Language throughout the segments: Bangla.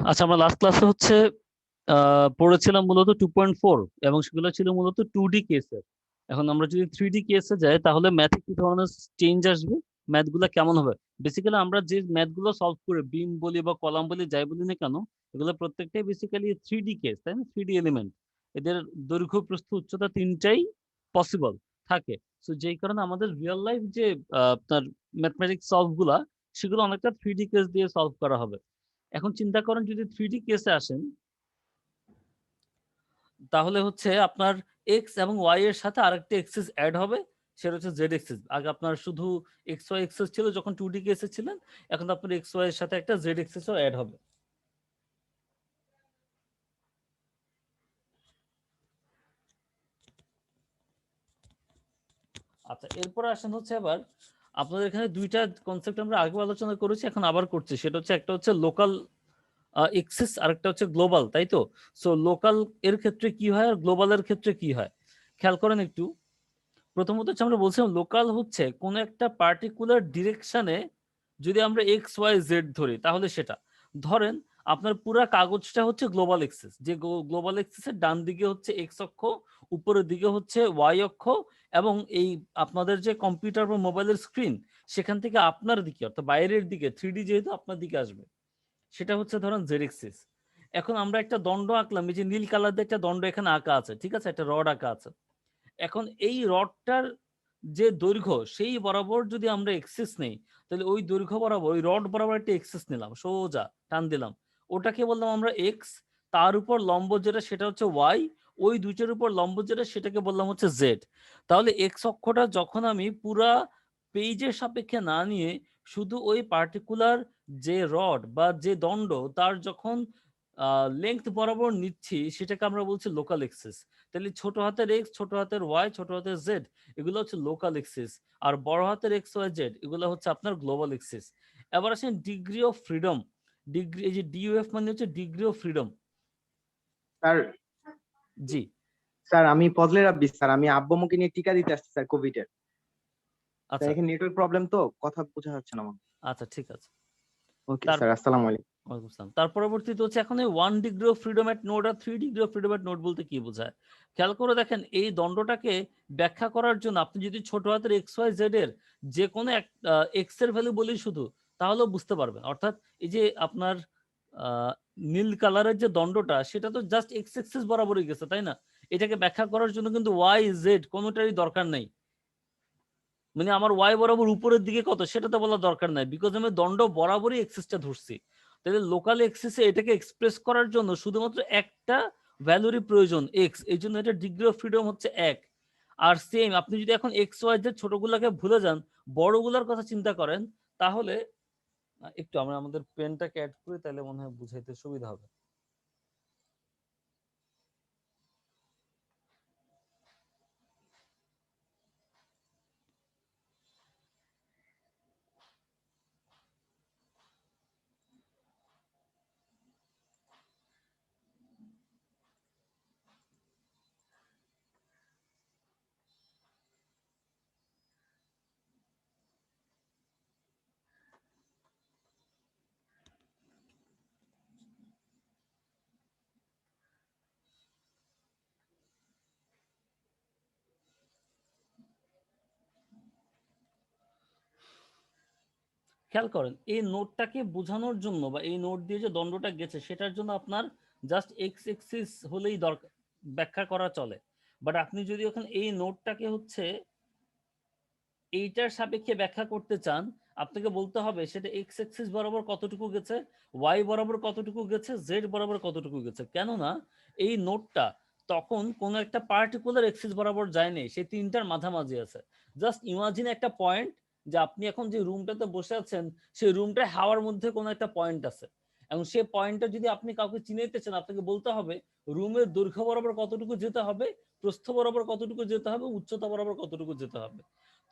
আচ্ছা, আমরা লাস্ট ক্লাসে হচ্ছে পড়েছিলাম মূলত 2.4 এবং সেগুলো ছিল মূলত 2D কেসের। এখন আমরা যদি 3D কেসে যাই তাহলে ম্যাথে কি ধরনের চেঞ্জ আসবে, ম্যাথ গুলা কেমন হবে। বেসিক্যালি আমরা যে ম্যাথ গুলো সলভ করে বিম বলি বা কলাম বলি যাই বলি না কেন, এগুলো প্রত্যেকটাই বেসিক্যালি 3D কেস, তাই না? 3D এলিমেন্ট, এদের দৈর্ঘ্য প্রস্থ উচ্চতা তিনটাই পসিবল থাকে। তো যেই কারণে আমাদের রিয়েল লাইফ যে আপনার ম্যাথমেটিক্স সলভ গুলা, সেগুলো অনেকটা 3D কেস দিয়ে সলভ করা হবে। এখন চিন্তা করেন যদি 3D কেসে আসেন, তাহলে হচ্ছে আপনার এক্স এবং ওয়াই এর সাথে আরেকটা এক্সিস অ্যাড হবে, সেটা হচ্ছে জেড এক্সিস। আগে আপনার শুধু এক্স ওয়াই এক্সিস ছিল যখন 2D কেসে ছিলেন, এখন আপনার এক্স ওয়াই এর সাথে একটা জেড এক্সিসও অ্যাড হবে। আচ্ছা, এরপর আসেন হচ্ছে আবার আপনাদের এখানে দুইটা কনসেপ্ট আমরা আগে আলোচনা করেছি, এখন আবার করছি। সেটা হচ্ছে একটা হচ্ছে লোকাল এক্সিস আর একটা হচ্ছে গ্লোবাল, তাই তো? সো লোকাল এর ক্ষেত্রে কি হয় আর গ্লোবালের ক্ষেত্রে কি হয় খেয়াল করেন একটু। প্রথমত হচ্ছে আমরা বলছিলাম লোকাল হচ্ছে কোন একটা পার্টিকুলার ডিরেকশনে যদি আমরা এক্স ওয়াই জেড ধরি, তাহলে সেটা ধরেন আপনার পুরো কাগজটা হচ্ছে গ্লোবাল এক্সিস, যে গ্লোবাল এক্সিসের ডান দিকে হচ্ছে এক্স অক্ষ, উপরের দিকে হচ্ছে ওয়াই অক্ষ, এবং এই আপনাদের যে কম্পিউটার বা মোবাইলের স্ক্রিন, সেখান থেকে আপনার দিকে অর্থাৎ বাইরের দিকে 3D যেহেতু আপনার দিকে আসবে, সেটা হচ্ছে ধরেন জেড এক্সিস। এখন আমরা একটা দণ্ড আঁকলাম, এই যে নীল কালার দিয়ে একটা দণ্ড এখানে আঁকা আছে, ঠিক আছে, একটা রড আঁকা আছে। এখন এই রডটার যে দৈর্ঘ্য সেই বরাবর যদি আমরা এক্সিস নেই, তাহলে ওই দৈর্ঘ্য বরাবর ওই রড বরাবর একটা এক্সিস নিলাম, সোজা টান দিলাম, ওটাকে বললাম আমরা এক্স। তার উপর লম্ব যেটা সেটা হচ্ছে ওয়াই, ওই দুইটার উপর লম্ব যেটা সেটাকে বললাম হচ্ছে জেড। তাহলে এক্স অক্ষটা যখন আমি পুরা পেজের সাপেক্ষে না নিয়ে শুধু ওই পার্টিকুলার যে রড বা যে দণ্ড তার যখন লেংথ বরাবর নিচ্ছি, সেটাকে আমরা বলছি লোকাল এক্সিস। তাহলে ছোট হাতের এক্স, ছোট হাতের ওয়াই, ছোট হাতের জেড, এগুলো হচ্ছে লোকাল এক্সিস। আর বড় হাতের এক্স ওয়াই জেড এগুলো হচ্ছে আপনার গ্লোবাল এক্সিস। এবার আসেন ডিগ্রি অফ ফ্রিডম। ডিগ্রি, এই যে ডিইউএফ মানে হচ্ছে degree of freedom. Sir, G sir আমি ফজলে রাব্বি স্যার, আমি আব্বুকে নিয়ে টিকা দিতে আসছি স্যার, কোভিড এর। আচ্ছা এখানে নেটওয়ার্ক প্রবলেম তো কথা বোঝা যাচ্ছে না আমার। আচ্ছা, ঠিক আছে। ওকে তার স্যার, আসসালামু আলাইকুম। ওয়ালাইকুম আসসালাম। তার পরবর্তীতে হচ্ছে এখন এই 1 degree of freedom at node আর 3 degree of freedom at node বলতে কি বোঝায় খেয়াল করে দেখেন। এই দণ্ডটাকে ব্যাখ্যা করার জন্য আপনি যদি ছোট হাতের এক্স ওয়াই জেড এর যে কোনো এক এক্স এর ভ্যালু বলি শুধু, তাহলেও বুঝতে পারবেন। অর্থাৎ এই যে আপনার নীল কালারের যে দণ্ডটা, সেটা তো জাস্ট এক্স এক্সিস বরাবরই গেছে, তাই না? এটাকে ব্যাখ্যা করার জন্য কিন্তু ওয়াই জেড কোনোটারই দরকার নেই। মানে আমার ওয়াই বরাবর উপরের দিকে কত সেটা তো বলার দরকার নাই, বিকজ আমি দণ্ড বরাবরই এক্সিসটা ধরছি। তাহলে লোকাল এক্সিসে এটাকে এক্সপ্রেস করার জন্য শুধুমাত্র একটা ভ্যালুরই প্রয়োজন, এক্স। এই জন্য এটা ডিগ্রি অফ ফ্রিডম হচ্ছে 1। আর সেম আপনি যদি এখন এক্স ওয়াই যে ছোটগুলাকে ভুলে যান, বড়গুলার কথা চিন্তা করেন, তাহলে একটু আমরা আমাদের পেনটাকে অ্যাড করি, তাহলে মনে হয় বুঝাইতে সুবিধা হবে। খেয়াল করেন এই নোটটাকে বোঝানোর জন্য বা এই নোট দিয়ে যে দণ্ডটা গেছে সেটার জন্য আপনার জাস্ট এক্স এক্সিস হলেই দরকার, ব্যাখ্যা করা চলে। বাট আপনি যদি এখন এই নোটটাকে হচ্ছে এইটার সাপেক্ষে ব্যাখ্যা করতে চান, আপনাকে বলতে হবে সেটা এক্স এক্সিস বরাবর কতটুকু গেছে, ওয়াই বরাবর কতটুকু গেছে, জেড বরাবর কতটুকু গেছে। কেননা এই নোটটা তখন কোনো একটা পার্টিকুলার এক্সিস বরাবর যায়নি, সেই তিনটার মাঝামাঝি আছে। জাস্ট ইমাজিন একটা পয়েন্ট, যে আপনি এখন যে রুমটাতে বসে আছেন সেই রুমটা হাওয়ার মধ্যে কোনো একটা পয়েন্ট আছে, এবং সেই পয়েন্টটা যদি আপনি কাউকে চিনাইতে চান, আপনাকে বলতে হবে রুমের দৈর্ঘ্য বরাবর কতটুকু যেতে হবে, প্রস্থ বরাবর কতটুকু যেতে হবে, উচ্চতা বরাবর কতটুকু যেতে হবে।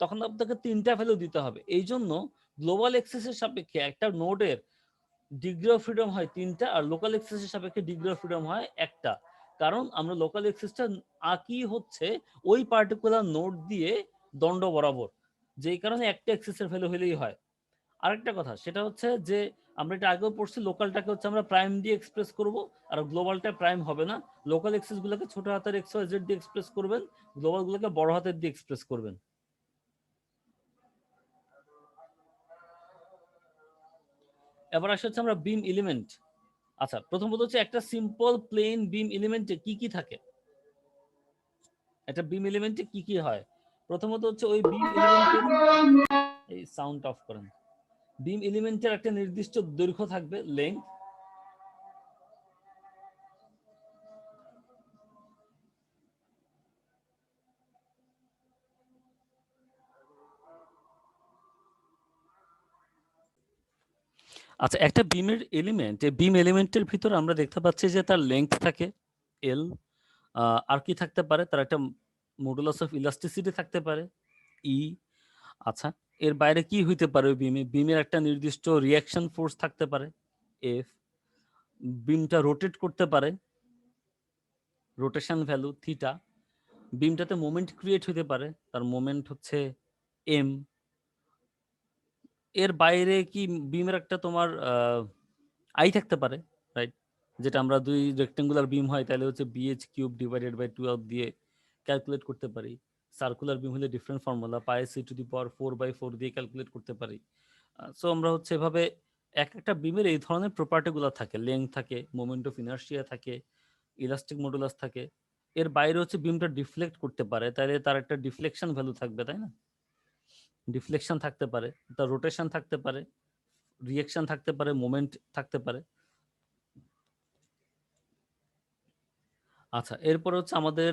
তখন আপনাকে তিনটা ভ্যালু দিতে হবে। এই জন্য গ্লোবাল এক্সেসের সাপেক্ষে একটা নোডের ডিগ্রি অফ ফ্রিডম হয় 3টা, আর লোকাল এক্সেসের সাপেক্ষে ডিগ্রি অফ ফ্রিডম হয় 1টা। কারণ আমরা লোকাল এক্সেসটা আঁকি হচ্ছে ওই পার্টিকুলার নোড দিয়ে দণ্ড বরাবর, যেই কারণে একটা এক্সেসের ভ্যালু হলেই হয়। আরেকটা কথা সেটা হচ্ছে যে আমরা এটা আগেও পড়ছি, লোকালটাকে হচ্ছে আমরা প্রাইম দিয়ে এক্সপ্রেস করব, আর গ্লোবালটা প্রাইম হবে না। লোকাল এক্সেস গুলোকে ছোট হাতের এক্স ওয়াই জেড দিয়ে এক্সপ্রেস করবেন, গ্লোবাল গুলোকে বড় হাতের দিয়ে এক্সপ্রেস করবেন। এবার আসে হচ্ছে আমরা বিম এলিমেন্ট। আচ্ছা, প্রথমত হচ্ছে একটা সিম্পল প্লেন বিম এলিমেন্টে কি কি থাকে, একটা বিম এলিমেন্টে কি কি হয়। প্রথমত হচ্ছে ওই বিম এলিমেন্টের, এই সাউন্ড অফ করেন, বিম এলিমেন্টের একটা নির্দিষ্ট দৈর্ঘ্য থাকবে, লেন্থ। আচ্ছা, একটা বিমের এলিমেন্ট, এই বিম এলিমেন্টের ভিতর আমরা দেখতে পাচ্ছি যে তার লেন্থ থাকে এল, আর কি থাকতে পারে, তার একটা মডুলাস অফ ইলাস্টিসিটি থাকতে পারে ই। আচ্ছা, এর বাইরে কি হইতে পারে ওই বিমে, বিমের একটা নির্দিষ্ট রিয়াকশন ফোর্স থাকতে পারে এফ, বিমটা রোটেট করতে পারে, রোটেশন ভ্যালু থিটা, বিমটাতে মোমেন্ট ক্রিয়েট হতে পারে, তার মোমেন্ট হচ্ছে এম। এর বাইরে কি বিমের একটা তোমার আই থাকতে পারে, রাইট, যেটা আমরা দুই রেক্টেঙ্গুলার বিম হয় তাহলে হচ্ছে বিএইচ কিউব ডিভাইডেড বাই 12 দিয়ে ক্যালকুলেট করতে পারি। সার্কুলার বিম হলে different formula pi C to the power 4/4 দিয়ে ক্যালকুলেট করতে পারি। সো আমরা হচ্ছে এভাবে এক একটা বিমের এই ধরনের প্রপার্টিগুলো থাকে, লেন্থ থাকে, মোমেন্ট অফ ইনার্শিয়া থাকে, ইলাস্টিক মডুলাস থাকে। এর বাইরে হচ্ছে বিমটা ডিফ্লেক্ট করতে পারে, তাহলে তার একটা ডিফ্লেকশন ভ্যালু থাকবে, তাই না? ডিফ্লেকশন থাকতে পারে, তার রোটেশন থাকতে পারে, রিয়াকশন থাকতে পারে, মোমেন্ট থাকতে পারে। আচ্ছা, এরপর হচ্ছে আমাদের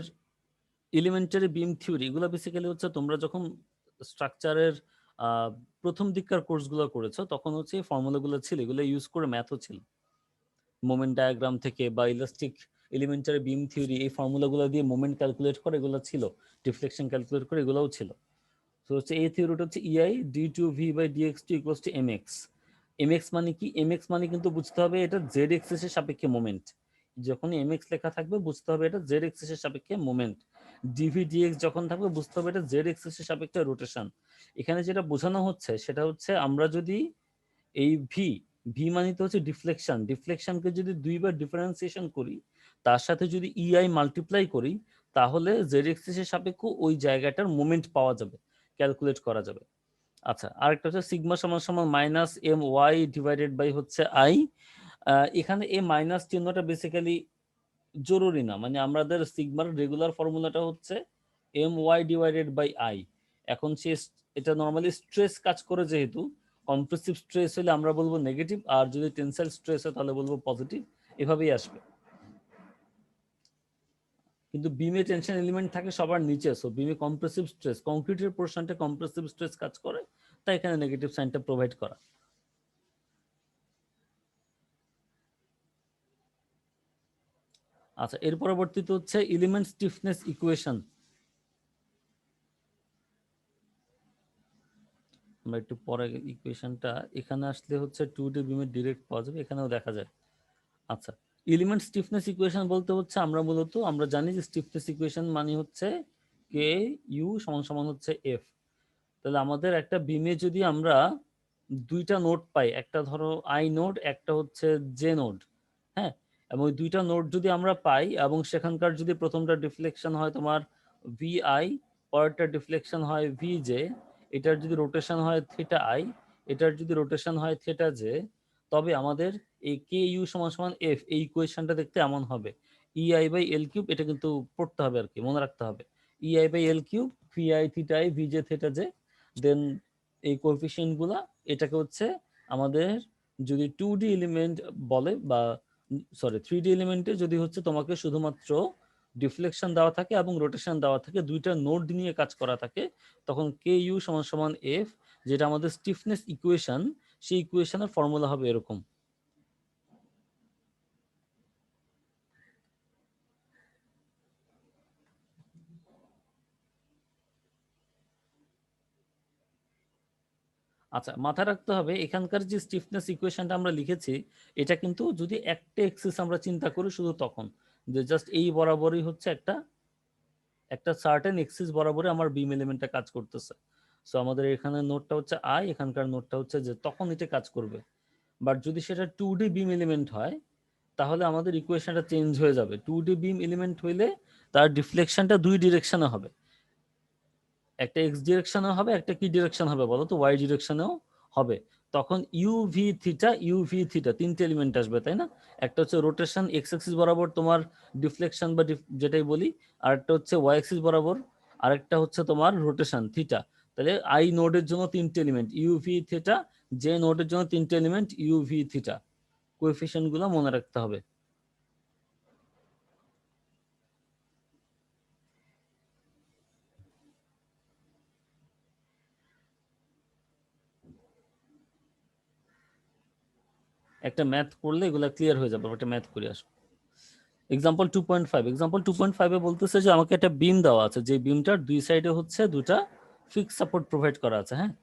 এলিমেন্টারি বিম থিওরি, এগুলো বেসিক্যালি হচ্ছে তোমরা যখন স্ট্রাকচারের প্রথম দিককার কোর্সগুলো করেছো তখন হচ্ছে এই ফর্মুলাগুলো ছিল, এগুলো ইউজ করে ম্যাথও ছিল, মোমেন্ট ডায়াগ্রাম থেকে বা ইলাস্টিক এলিমেন্টারি বিম থিওরি, এই ফর্মুলাগুলো দিয়ে মোমেন্ট ক্যালকুলেট করে এগুলো ছিল, ডিফ্লেকশন ক্যালকুলেট করে এগুলোও ছিল। তো হচ্ছে এই থিওরিটা হচ্ছে EI D two V by DX two equals to M X. M X মানে কি, এম এক্স মানে কিন্তু বুঝতে হবে এটা জেড এক্সিসের সাপেক্ষে মোমেন্ট, যখন এম এক্স লেখা থাকবে বুঝতে হবে এটা জেড এক্সিসের সাপেক্ষে মোমেন্ট। ডিভি ডিএক্স যখন থাকবে বুঝতে হবে এটা জেড এক্সিসের সাপেক্ষে রোটেশন। এখানে যেটা বোঝানো হচ্ছে সেটা হচ্ছে আমরা যদি এই ভি, ভি মানে তো হচ্ছে ডিফ্লেকশন, ডিফ্লেকশনকে যদি দুইবার ডিফারেন্সিয়েশন করি, তার সাথে যদি ইআই মাল্টিপ্লাই করি, তাহলে জেড এক্সিসের সাপেক্ষে ওই জায়গাটার মোমেন্ট পাওয়া যাবে, ক্যালকুলেট করা যাবে। আচ্ছা, আরেকটা হচ্ছে সিগমা সমান সমান minus M Y divided by হচ্ছে আই। এখানে এই মাইনাস চিহ্নটা বেসিক্যালি জরুরি না, মানে আমাদের সিগমার রেগুলার ফর্মুলাটা হচ্ছে M Y divided by I. এখন সে এটা নর্মালি স্ট্রেস কাজ করে, যেহেতু কম্প্রেসিভ স্ট্রেস হলে আমরা বলবো নেগেটিভ, আর যদি টেনসাইল স্ট্রেস হয় তাহলে বলবো পজিটিভ, এভাবেই আসবে। কিন্তু বিমে টেনশন এলিমেন্ট থাকে সবার নিচে, সো বিমে কম্প্রেসিভ স্ট্রেস, কংক্রিটের পোর্শনটা কম্প্রেসিভ স্ট্রেস কাজ করে, তাই এখানে নেগেটিভ সাইনটা প্রোভাইড করা। আচ্ছা, এর পরবর্তীতে হচ্ছে এলিমেন্ট স্টিফনেস ইকুয়েশন। আমরা একটু পরে ইকুয়েশনটা এখানে আসলে হচ্ছে 2D বিমের ডিরেক্ট পাওয়া যাবে, এখানেও দেখা যায়। আচ্ছা, এলিমেন্ট স্টিফনেস ইকুয়েশন বলতে হচ্ছে আমরা মূলত আমরা জানি যে স্টিফনেস ইকুয়েশন মানে হচ্ছে কে ইউ সমান সমান হচ্ছে এফ। তাহলে আমাদের একটা বিমে যদি আমরা দুইটা নোড পাই, একটা ধরো আই নোড, একটা হচ্ছে জে নোড, হ্যাঁ, এবং ওই দুইটা নোড যদি আমরা পাই এবং সেখানকার যদি প্রথমটা ডিফ্লেকশন হয় তোমার ভি আই, পরেরটা ডিফ্লেকশন হয় ভি জে, এটার যদি রোটেশন হয় থিটা আই, এটার যদি রোটেশন হয় থিটা জে, তবে আমাদের এই কে ইউ সমান সমান এফ, এই ইকুয়েশনটা দেখতে এমন হবে। E I by L cube, এটা কিন্তু পড়তে হবে আর কি, মনে রাখতে হবে। E I by L cube V I theta I V J theta J, then এই কোএফিসিয়েন্ট গুলা, এটাকে হচ্ছে আমাদের যদি 2D এলিমেন্ট বলে বা সরি 3D এলিমেন্টে যদি হচ্ছে তোমাকে শুধুমাত্র ডিফ্লেকশন দেওয়া থাকে এবং রোটেশন দেওয়া থাকে, দুইটা নোড নিয়ে কাজ করা থাকে, তখন কে ইউ সমান সমান এফ, যেটা আমাদের স্টিফনেস ইকুয়েশন, সেই ইকুয়েশনের ফর্মুলা হবে এরকম। আচ্ছা, মাথায় রাখতে হবে এখানকার যে স্টিফনেস ইকুয়েশনটা আমরা লিখেছি, এটা কিন্তু যদি একটা এক্সিস আমরা চিন্তা করি শুধু তখন, যে জাস্ট এই বরাবরই হচ্ছে একটা একটা সার্টেন এক্সিস বরাবরই আমার বিম এলিমেন্টটা কাজ করতেছে। সো আমাদের এখানে নোডটা হচ্ছে আই, এখানকার নোডটা হচ্ছে যে তখন এটা কাজ করবে। বাট যদি সেটা 2D বিম এলিমেন্ট হয় তাহলে আমাদের ইকুয়েশনটা চেঞ্জ হয়ে যাবে। 2D বিম এলিমেন্ট হইলে তার ডিফ্লেকশনটা দুই ডিরেকশনে হবে, একটা এক্স ডিরেকশনে হবে, একটা কি ডিরেকশন হবে বলো তো, ওয়াই ডিরেকশনেও হবে। তখন ইউ ভি থিটা তিনটে এলিমেন্ট আসবে, তাই না? একটা হচ্ছে রোটেশন এক্স অ্যাক্সিস বরাবর তোমার ডিফ্লেকশন বা যেটাই বলি, আরেকটা হচ্ছে ওয়াই অ্যাক্সিস বরাবর, আরেকটা হচ্ছে তোমার রোটেশন থিটা। তাহলে আই নোডের জন্য তিনটে এলিমেন্ট ইউভি থিটা, জে নোডের জন্য তিনটে এলিমেন্ট ইউভি থিটা। কোএফিশিয়েন্ট গুলো মনে রাখতে হবে। একটা ম্যাথ করলে এগুলা ক্লিয়ার হয়ে যাবে। একটা ম্যাথ করে আসো। এক্সাম্পল 2.5, এক্সাম্পল 2.5 এ বলতেছে যে আমাকে একটা বিম দেওয়া আছে, যে বিমটার দুই সাইডে হচ্ছে দুটা ফিক্স সাপোর্ট প্রোভাইড করা আছে। হ্যাঁ,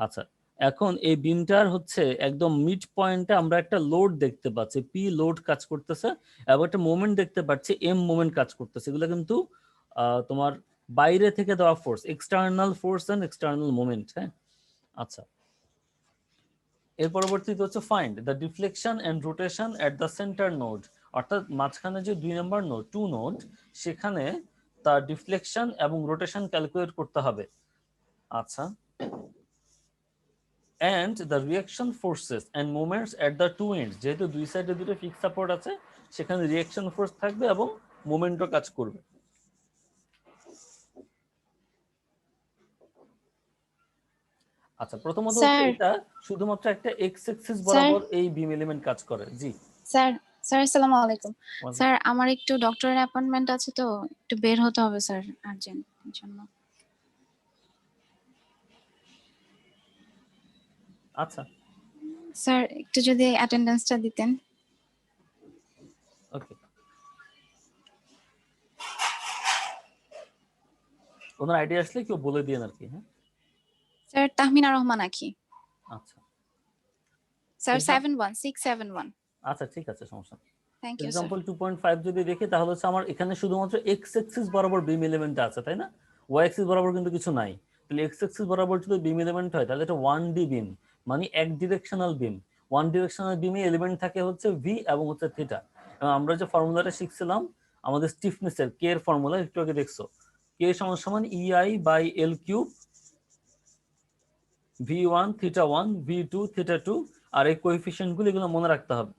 আচ্ছা, এখন এই বিমটার হচ্ছে একদম মিড পয়েন্টে আমরা একটা লোড দেখতে পাচ্ছি, পি লোড কাজ করতেছে, এবং একটা মোমেন্ট দেখতে পাচ্ছি, এম মোমেন্ট কাজ করতেছে। এগুলো কিন্তু তোমার বাইরে থেকে দেওয়া force, external force and external moment. হ্যাঁ, আচ্ছা, এর পরবর্তীতে হচ্ছে find the deflection and rotation at the centre node, অর্থাৎ মাঝখানে যে 2 নম্বর নোড, 2 নোড, সেখানে তার ডিফ্লেকশন এবং রোটেশন ক্যালকুলেট করতে হবে। আচ্ছা, and the reaction forces and moments at the two ends, যেহেতু দুই সাইডে দুটো ফিক্স সাপোর্ট আছে, সেখানে রিঅ্যাকশন ফোর্স থাকবে এবং মোমেন্টও কাজ করবে। আচ্ছা, প্রথমত হচ্ছে স্যার এটা শুধুমাত্র একটা এক্স অ্যাক্সিস স্যার বরাবর এই বিম এলিমেন্ট কাজ করে। জি, স্যার স্যার আসসালামু আলাইকুম। স্যার আমার একটু ডক্টরের অ্যাপয়েন্টমেন্ট আছে, তো একটু বের হতে হবে স্যার, আর্জেন্ট জন্য। আচ্ছা, স্যার একটু যদি অ্যাটেন্ডেন্সটা দিতেন। ওকে, ওনার আইডিয়া আসলে কেউ বলে দিন আর কি। হ্যাঁ, স্যার তাহমিনা রহমান আখি। আচ্ছা, স্যার Exam- 71671। আচ্ছা, ঠিক আছে, সমস্যা নেই। Thank you sir. এক্সাম্পল 2.5 যদি দেখি তাহলে হচ্ছে আমার এখানে শুধুমাত্র এক্স অ্যাক্সিস বরাবর বিম এলিমেন্ট আছে, তাই না? ওয়াই অ্যাক্সিস বরাবর কিন্তু কিছু নাই। তাহলে এক্স অ্যাক্সিস বরাবর যদি বিম এলিমেন্ট হয় তাহলে এটা 1D বিম, মানে এক ডিরেকশনাল বিম। ওয়ান ডিরেকশনাল বিমে এলিমেন্ট থাকে হচ্ছে ভি এবং হচ্ছে থিটা। এবং আমরা যে ফর্মুলাটা শিখছিলাম আমাদের স্টিফনেসের, কে এর ফর্মুলা একটু আগে দেখছো, কে সমান সমান EI by L cube, V1 theta 1, V2 theta 2, আর এই কোএফিশিয়েন্ট গুলো এগুলো মনে রাখতে হবে।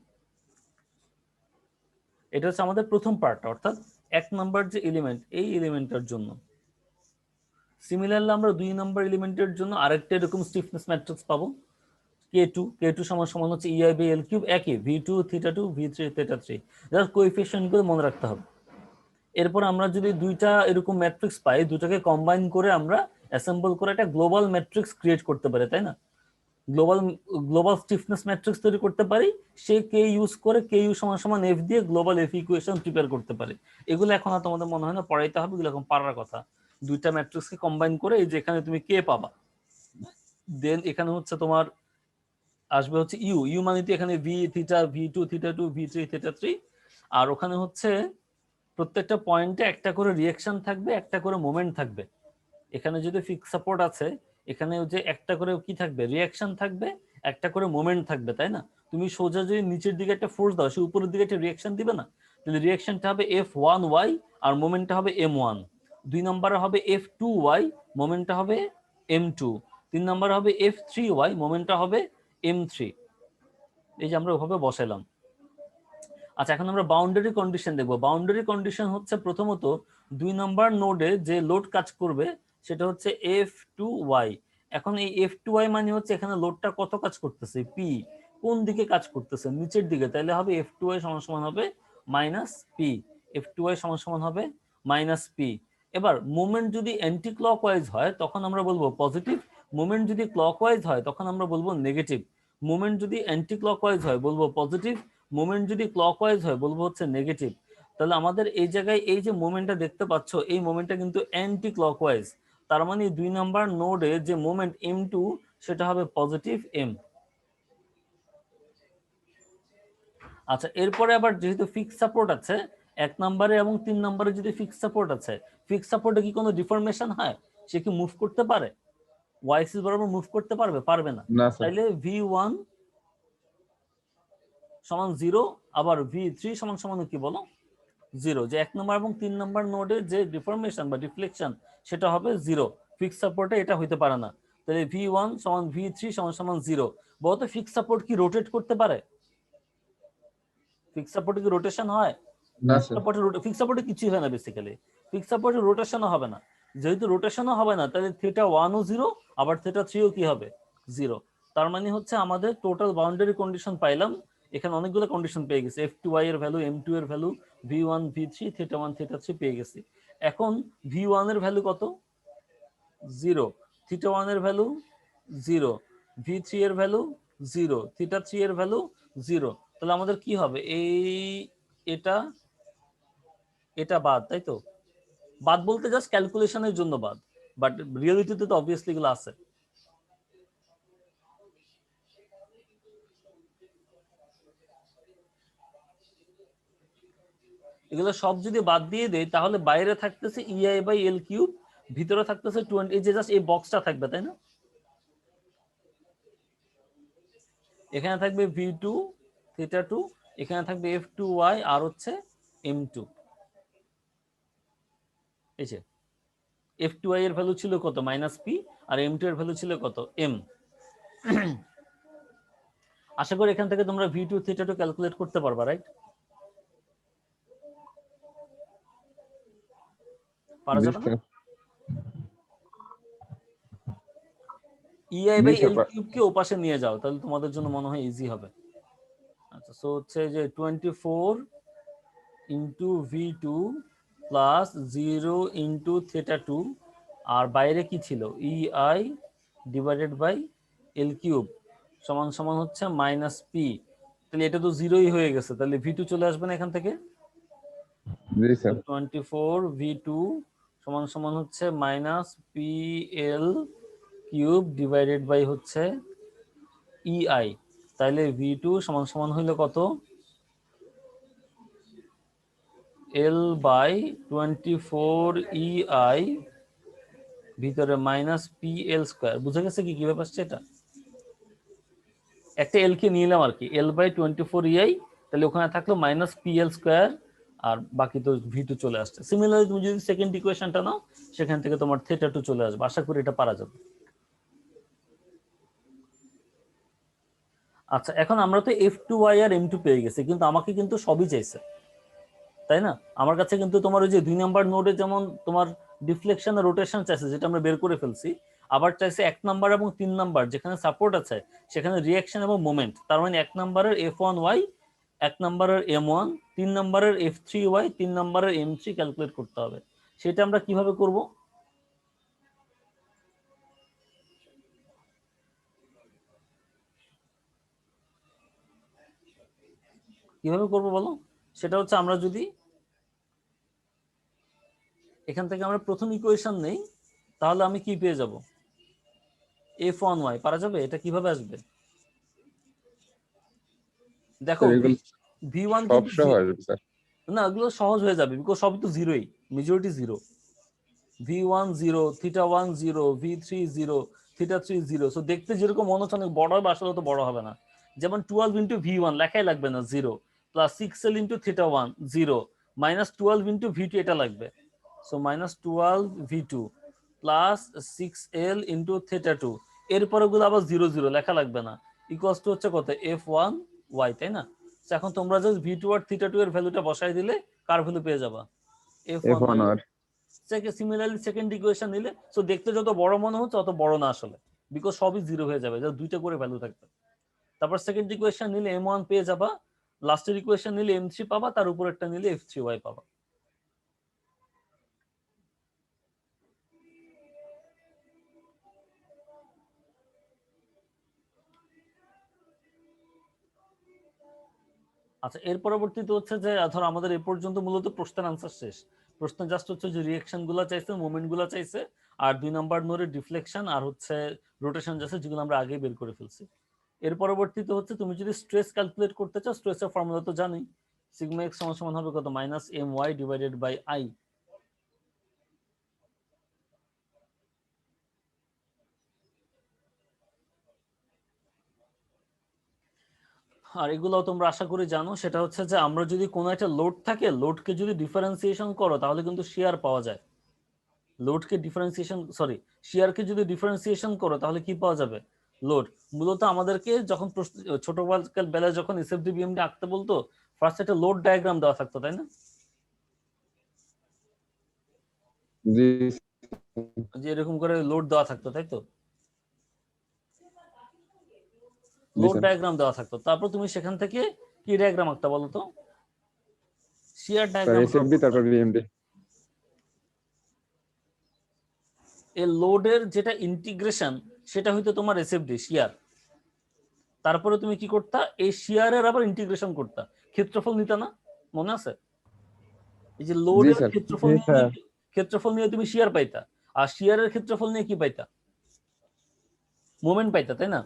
এটা হচ্ছে আমাদের প্রথম পার্ট, অর্থাৎ 1 নাম্বার যে এলিমেন্ট, এই এলিমেন্টের জন্য। সিমিলারলি আমরা 2 নাম্বার এলিমেন্টের জন্য আরেকটা এরকম স্টিফনেস ম্যাট্রিক্স পাবো, K2 সমান সমান হচ্ছে EI বাই L কিউব, একই V2 theta 2, V3 theta 3। Just coefficient গুলো মনে রাখতে হবে। এরপর আমরা যদি দুইটা এরকম ম্যাট্রিক্স পাই, দুটাকে কম্বাইন করে আমরা অ্যাসেম্বল করে একটা গ্লোবাল ম্যাট্রিক্স ক্রিয়েট করতে পারি, তাই না? গ্লোবাল গ্লোবাল স্টিফনেস ম্যাট্রিক্স তৈরি করতে পারি, সে কে ইউজ করে কে ইউ সমান সমান এফ দিয়ে গ্লোবাল এফ ইকুয়েশন প্রিপেয়ার করতে পারি। এগুলো এখন আর তোমাদের মনে হয় না পড়াইতে হবে, এগুলো এখন পারার কথা। দুইটা ম্যাট্রিক্সকে কম্বাইন করে এই যে এখানে তুমি কে পাবা, দেন এখানে হচ্ছে তোমার আসবে হচ্ছে ইউ, ইউ মানে তো এখানে V theta, V2 theta 2, V3 theta 3, আর ওখানে হচ্ছে প্রত্যেকটা পয়েন্টে একটা করে রিঅ্যাকশন থাকবে, একটা করে মোমেন্ট থাকবে। এখানে যদি ফিক্স সাপোর্ট আছে, এখানে যে একটা করে কি থাকবে, রিঅ্যাকশন থাকবে, একটা করে মোমেন্ট থাকবে, তাই না? তুমি সোজা যদি নিচের দিকে একটা ফোর্স দাও, সে উপরের দিকে একটা রিঅ্যাকশন দিবে না? তাহলে রিঅ্যাকশনটা হবে F1y আর মোমেন্টটা হবে M1। 2 নম্বরে হবে F2y, মোমেন্টটা হবে M2। 3 নম্বরে হবে F3y, মোমেন্টটা হবে M3। এই যে আমরা ওভাবে বসাইলাম। আচ্ছা, এখন আমরা বাউন্ডারি কন্ডিশন দেখবো। বাউন্ডারি কন্ডিশন হচ্ছে প্রথমত 2 নম্বর নোডে যে লোড কাজ করবে সেটা হচ্ছে F2y। এখন এই F2y মানে হচ্ছে এখানে লোডটা কত কাজ করতেছে, পি। কোন দিকে কাজ করতেছে, নিচের দিকে, তাহলে হবে F2y সমান সমান হবে মাইনাস পি। F2y সমান সমান হবে মাইনাস পি। এবার মোমেন্ট যদি অ্যান্টি ক্লকওয়াইজ হয় তখন আমরা বলবো পজিটিভ, মোমেন্ট যদি ক্লকওয়াইজ হয় তখন আমরা বলবো নেগেটিভ। মোমেন্ট যদি অ্যান্টি ক্লকওয়াইজ হয় বলবো পজিটিভ, মোমেন্ট যদি ক্লকওয়াইজ হয় বলবো হচ্ছে নেগেটিভ। তাহলে আমাদের এই জায়গায় এই যে মোমেন্টটা দেখতে পাচ্ছ, এই মোমেন্টটা কিন্তু অ্যান্টি ক্লকওয়াইজ। তার মানে 2 নাম্বার নোডে যে মোমেন্ট M2 সেটা হবে পজিটিভ M। আচ্ছা, এরপরে আবার যেহেতু ফিক্স সাপোর্ট আছে 1 নম্বরে এবং 3 নম্বরে, যদি ফিক্স সাপোর্ট আছে, ফিক্স সাপোর্টে কি কোনো ডিফরমেশন হয়? সে কি মুভ করতে পারে? ওয়াই অ্যাক্সিস বরাবর মুভ করতে পারবে? পারবে না। না স্যার। তাইলে v1 সমান 0, আবার v3 সমান সমান কি বলো 0, যে 1 নম্বর এবং 3 নম্বর নোডের যে ডিফরমেশন বা ডিফ্লেকশন সেটা হবে 0। ফিক্স সাপোর্টে এটা হইতে পারে না। তাহলে v1 সমান v3 সমান সমান 0। বলতো ফিক্স সাপোর্ট কি রোটেট করতে পারে? ফিক্স সাপোর্টে কি রোটেশন হয়? না স্যার। ফিক্স সাপোর্টে কিছুই হয় না বেসিক্যালি। ফিক্স সাপোর্টে রোটেশনও হবে না। যেহেতু রোটেশনও হবে না, তাহলে θ1 ও 0, আবার θ3 ও কি হবে 0। তার মানে হচ্ছে আমাদের টোটাল বাউন্ডারি কন্ডিশন পাইলাম। এখানে অনেকগুলো কন্ডিশন পেয়ে গেছি। f2y এর ভ্যালু, m2 এর ভ্যালু, v1 v3 θ1 θ3 পেয়ে গেছি। এখন v1 এর ভ্যালু কত? 0, θ1 এর ভ্যালু 0, v3 এর ভ্যালু 0, θ3 এর ভ্যালু 0। তাহলে আমাদের কি হবে? এটা এটা বাদ, তাই তো? বাদ বলতে জাস্ট ক্যালকুলেশনের জন্য বাদ, বাট রিয়েলিটিতে তো অবভিয়াসলি এগুলো আছে। এগুলো সব যদি বাদ দিয়ে দেই তাহলে বাইরে থাকতেছে EI বাই L কিউব, ভিতরে থাকতেছে 20, এই যে জাস্ট এই বক্সটা থাকবে, তাই না? এখানে থাকবে v2 θ2, এখানে থাকবে f2y আর হচ্ছে m2। এই যে f2y এর ভ্যালু ছিল কত? -p, আর m2 এর ভ্যালু ছিল কত? m। আশা করি এখান থেকে তোমরা v2 θ2 ক্যালকুলেট করতে পারবা, রাইট? পারা যাবে না? EI বাই L কিউব কে ওপাশে নিয়ে যাও, তাহলে তোমাদের জন্য মনে হয় ইজি হবে। আচ্ছা, সো হচ্ছে যে 24 ইন্টু v2 প্লাস 0 ইন্টু θ2, আর বাইরে কি ছিল? EI divided by L cube সমান সমান হচ্ছে -p। তাহলে এটা তো 0ই হয়ে গেছে, তাহলে v2 চলে আসবে না এখান থেকে? জি স্যার। 24 v2 সমান সমান হচ্ছে -pl কিউব ডিভাইডেড বাই হচ্ছে EI। তাহলে v2 সমান সমান হইলো কত? L বাই 24 EI ভিতরে -pl স্কয়ার। বুঝা গেছে কি কিভাবে আসছে এটা? একটা L কে নিলাম আর কি, L বাই 24 EI, তাহলে ওখানে থাকলো -pl স্কয়ার, আর বাকি তো v2 চলে আসছে। সিমিলারলি তুমি যদি সেকেন্ড ইকুয়েশনটা নাও, সেখান থেকে তোমার θ2 চলে আসবে। আশা করি এটা পারা যাবে। আচ্ছা, এখন আমরা তো f2y আর m2 পেয়ে গেছি, কিন্তু আমাকে কিন্তু সবই চাইছে, তাই না? আমার কাছে কিন্তু তোমার ওই যে 2 নাম্বার নোডে যেমন তোমার ডিফ্লেকশন আর রোটেশন চাইছে, যেটা আমরা বের করে ফেলছি, আবার চাইছে 1 নাম্বার এবং 3 নাম্বার যেখানে সাপোর্ট আছে সেখানে রিঅ্যাকশন এবং মোমেন্ট। তার মানে 1 নাম্বারের f1y, 1 নাম্বারের m1, 3 নাম্বারের f3y, 3 নাম্বারের m3 ক্যালকুলেট করতে হবে। সেটা আমরা কিভাবে করব? কিভাবে করব বলো? সেটা হচ্ছে আমরা যদি এখান থেকে আমরা প্রথম ইকুয়েশন নেই, তাহলে আমি কি পেয়ে যাব? f1y পারা যাবে? এটা কিভাবে আসবে দেখো? v1 সব কিন্তু সহজ স্যার। না, এগুলো সহজ হয়ে যাবে, বিকজ সবই তো জিরোই, majority zero. v1 0, θ1 0, v3 0, θ3 0। So দেখতে যেরকম মনে হচ্ছে অনেক বড় হবে, আসলে তো বড় হবে না। যেমন 12 ইন্টু v1 লেখাই লাগবে না, 0, plus 6l into θ1 0, -12 into v2 এটা লাগবে। So -12 v2 plus 6l into θ2, এরপরে গুলো আবার 0 0 লেখা লাগবে না, ইকুয়ালস টু হচ্ছে কত? f1y, তাই না? এখন তোমরা জাস্ট v2 আর θ2 এর ভ্যালুটা বসাই দিলে কার ভ্যালু পেয়ে যাবা? f1y। সিমিলারলি সেকেন্ড ইকুয়েশন নিলে, সো দেখতে যত বড় মনে হচ্ছে অত বড় না আসলে, বিকজ সবই জিরো হয়ে যাবে, জাস্ট দুইটা করে ভ্যালু থাকবে। তারপর সেকেন্ড ইকুয়েশন নিলে m1 পেয়ে যাবা, লাস্টের ইকুয়েশন নিলে m3 পাবা, তার উপর একটা নিলে f3y পাবা। আচ্ছা, এর পরবর্তীতে হচ্ছে যে ধর আমাদের এ পর্যন্ত মূলত প্রশ্নের আনসার শেষ। প্রশ্ন জাস্ট হচ্ছে যে রিঅ্যাকশন গুলা চাইছে, মুভমেন্ট গুলা চাইছে, আর 2 নাম্বার নোডের ডিফ্লেকশন আর হচ্ছে রোটেশন যাচ্ছে, যেগুলো আমরা আগে বের করে ফেলছি। এর পরবর্তীতে হচ্ছে তুমি যদি স্ট্রেস ক্যালকুলেট করতে চাও, স্ট্রেসের ফর্মুলা তো জানোই, সিগমা এক্স সমান সমান হবে কত? -my divided by i। আর এগুলোও তোমরা আশা করি জানো, সেটা হচ্ছে যে আমরা যদি কোনো একটা লোড থাকে, লোডকে যদি ডিফারেন্সিয়েশন করো তাহলে কিন্তু শেয়ার পাওয়া যায়। লোডকে ডিফারেন্সিয়েশন সরি শেয়ারকে যদি ডিফারেন্সিয়েশন করো তাহলে কি পাওয়া যাবে? লোড। মূলত আমাদেরকে যখন ছোট বেলায় যখন এসএফডি বিএমডি আঁকতে বলতো, ফার্স্ট একটা লোড ডায়াগ্রাম দেওয়া থাকতো, তাই না? জি যে এরকম করে লোড দেওয়া থাকতো, তাই তো? জি লোড স্যার ডায়াগ্রাম দেওয়া থাকতো, তারপর তুমি সেখান থেকে কি ডায়াগ্রাম আঁকতে বলো তো? Share sir diagram. এসএফডি তারপর বিএমডি এই লোডের যেটা ইন্টিগ্রেশন সেটা হইতো তোমার এসএফডি শেয়ার। তারপরে তুমি কি করতা? এই শেয়ারের আবার ইন্টিগ্রেশন করতা, ক্ষেত্রফল নিতা না? মনে আছে? এই যে জি লোডের স্যার ক্ষেত্রফল নিয়ে তুমি শেয়ার পাইতা, আর শেয়ারের ক্ষেত্রফল নিয়ে কি পাইতা? মোমেন্ট পাইতা, তাই না?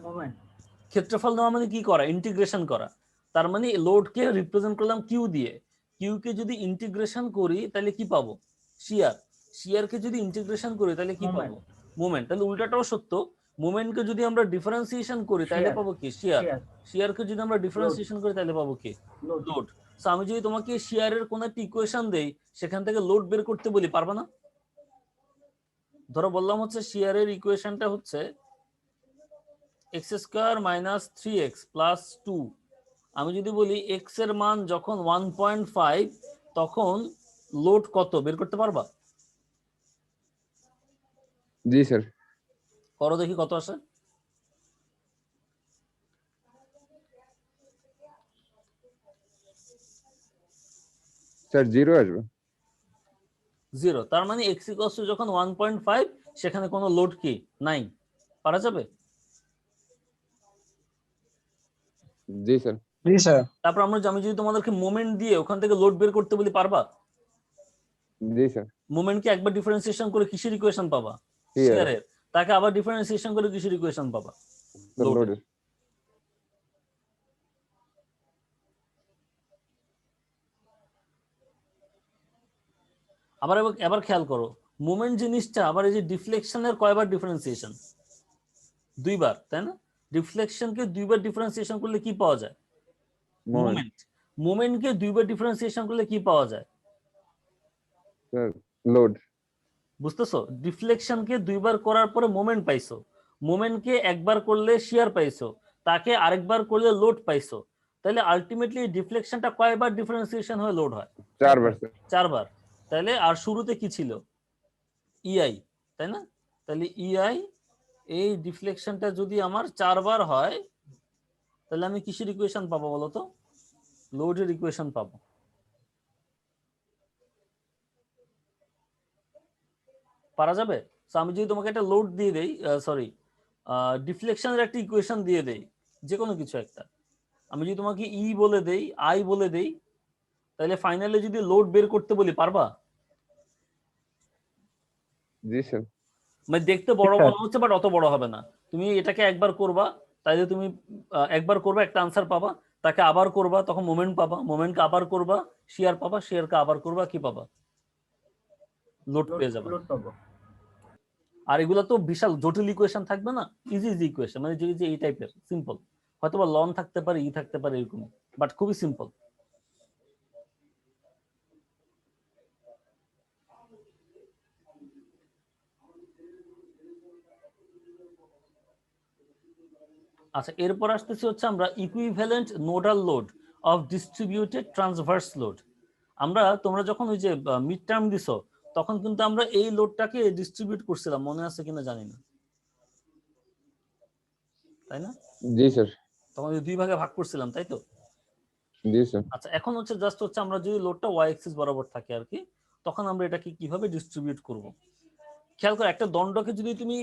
ক্ষেত্রফল নেওয়া মানে কি করা? ইন্টিগ্রেশন করা। তার মানে লোডকে রিপ্রেজেন্ট করলাম কিউ দিয়ে, কিউ কে যদি ইন্টিগ্রেশন করি তাহলে কি পাবো? শেয়ার। শেয়ারকে যদি ইন্টিগ্রেশন করি তাহলে কি পাবো? মোমেন্ট। তাহলে উল্টাটাও সত্য, মোমেন্টকে যদি আমরা ডিফারেন্সিয়েশন করি তাহলে পাবো কি? শেয়ার। শেয়ারকে যদি আমরা ডিফারেন্সিয়েশন করি তাহলে পাবো কি? লোড। সো আমি যদি তোমাকে শেয়ারের কোন একটা ইকুয়েশন দেই, সেখান থেকে লোড বের করতে বলি, পারবা না? ধরো বললাম হচ্ছে শেয়ারের ইকুয়েশনটা হচ্ছে x square minus 3x plus 2। আমি যদি বলি এক্স এর মান যখন 1.5 তখন লোড কত বের করতে পারবা? জি স্যার করো দেখি কত আসে। স্যার 0 আসবে। 0। তার মানে এক্স ইকুয়ালস টু যখন 1.5 সেখানে কোনো লোড কি নাই, পারা যাবে? জি স্যার তারপর আমি যদি তোমাদেরকে মোমেন্ট দিয়ে ওখান থেকে লোড বের করতে বলি, পারবা? জি স্যার মোমেন্টকে একবার ডিফারেন্সিয়েশন করে কিসের ইকুয়েশন পাবা? শেয়ার শেয়ারের। তাকে আবার ডিফারেন্সিয়েশন করে কিসের ইকুয়েশন পাবা? লোডের। লোডের আবার এবার খেয়াল করো, মোমেন্ট জিনিসটা আবার এই যে ডিফ্লেকশনের কয়বার ডিফারেন্সিয়েশন? দুইবার, তাই না? ডিফ্লেকশনকে দুইবার ডিফারেন্সিয়েশন করলে কি পাওয়া যায়? Moment moment. মোমেন্টকে দুইবার ডিফারেন্সিয়েশন করলে কি পাওয়া যায়? স্যার লোড বুঝতেছো? ডিফ্লেকশনকে দুইবার করার পরে মোমেন্ট পাইছো, মোমেন্টকে একবার করলে শেয়ার পাইছো, তাকে আরেকবার করলে লোড পাইছো। তাহলে আলটিমেটলি ডিফ্লেকশনটা কয়বার ডিফারেন্সিয়েশন হয়ে লোড হয়? 4 বার স্যার 4বার। তাহলে আর শুরুতে কি ছিল? ইআই, তাই না? তাহলে ইআই, এই ডিফ্লেকশনটা যদি আমার 4বার হয় তাহলে আমি কিসের ইকুয়েশন পাবো বলো তো? লোডের ইকুয়েশন পাবো। পারা যাবে? সো আমি যদি তোমাকে একটা লোড দিয়ে দেই, সরি ডিফ্লেকশনের একটা ইকুয়েশন দিয়ে দেই, যে কোনো কিছু একটা, আমি যদি তোমাকে ই বলে দেই, আই বলে দেই, তাহলে ফাইনালি যদি লোড বের করতে বলি, পারবা? জি স্যার মানে দেখতে বড় মনে হচ্ছে বাট অত বড় হবে না। তুমি এটাকে একবার করবা, তাইলে তুমি একবার করবা একটা আনসার পাবা, তাকে আবার করবা তখন মোমেন্ট পাবা, মোমেন্টকে আবার করবা শেয়ার পাবা, শেয়ারকে আবার করবা কি পাবা? লোড পেয়ে যাবে। আর এগুলো তো বিশাল জটিল ইকুয়েশন থাকবে না, ইজি ইজি ইকুয়েশন, মানে যে এই টাইপের সিম্পল, হয়তো বা লন থাকতে পারে, ই থাকতে পারে, এরকম, বাট খুবই সিম্পল। আচ্ছা, এরপর আসতেছি হচ্ছে আমরা equivalent nodal load of distributed transverse load. আমরা তোমরা যখন ওই যে মিড টার্ম দিছো তখন কিন্তু আমরা এই লোডটাকে ডিস্ট্রিবিউট করছিলাম, মনে আছে কিনা জানি না, তাই না? জি স্যার তখন দুই ভাগে ভাগ করছিলাম, তাই তো? জি স্যার আচ্ছা, এখন হচ্ছে জাস্ট হচ্ছে আমরা যদি লোডটা ওয়াই এক্সিস বরাবর থাকে আর কি, তখন আমরা এটাকে কিভাবে ডিস্ট্রিবিউট করব। খেয়াল করো, একটা দণ্ডকে যদি তুমি